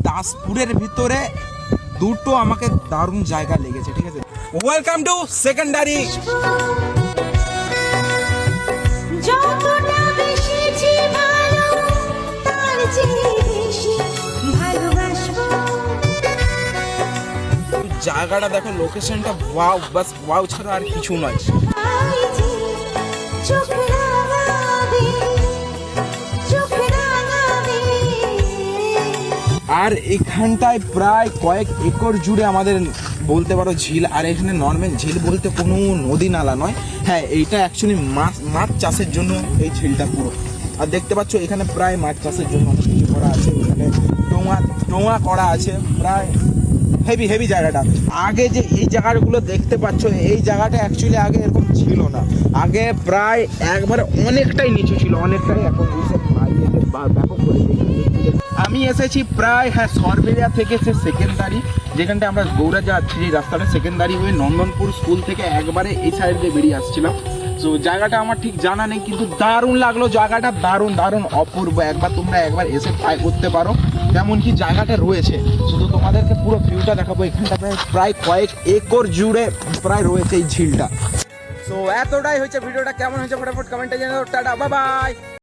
দাসপুরের ভিতরে দুটো আমাকে দারুণ জায়গা লেগেছে, ঠিক আছে। Welcome to secondary. জায়গাটা দেখো, লোকেশনটা ওয়াও, বাস ওয়াও ছাড়া আর কিছু নয়। আর এখানটায় প্রায় কয়েক একর জুড়ে আমাদের বলতে পারো ঝিল। আর এখানে নর্মাল ঝিল বলতে কোনো নদী নালা নয়, হ্যাঁ এইটা অ্যাকচুয়ালি মাছ চাষের জন্য এই ঝিলটা পুরো। আর দেখতে পাচ্ছ এখানে প্রায় মাছ চাষের জন্য অনেক কিছু করা আছে, এখানে ডোঙা করা আছে, প্রায় হেভি জায়গাটা। আগে যে এই জায়গাগুলো দেখতে পাচ্ছ, এই জায়গাটা অ্যাকচুয়ালি আগে এরকম ছিল না। আগে প্রায় একবারে অনেকটাই নিচু ছিল, অনেকটাই। এখন ব্যাপক করে আমি এসেছি প্রায়, হ্যাঁ, সরবেরিয়া থেকে সে সেকেন্ডারি, যেখানটা আমরা গৌড়া যাচ্ছি যে রাস্তাটা, সেকেন্ডারি হয়ে নন্দনপুর স্কুল থেকে একবারে এই সাইড দিয়ে বেরিয়ে আসছিলাম। তো জায়গাটা আমার ঠিক জানা নেই, কিন্তু দারুণ লাগলো জায়গাটা, দারুণ অপূর্ব। তোমরা একবার এসে ট্রাই করতে পারো কেমন কি জায়গাটা রয়েছে। শুধু তোমাদেরকে পুরো ভিউটা দেখাবো। এখানটাতে প্রায় কয়েক একর জুড়ে প্রায় রয়েছে এই ঝিলটা। তো এতটাই হচ্ছে ভিডিওটা, কেমন হয়েছে ফটাফট কমেন্টে জানাও। Tata, bye bye.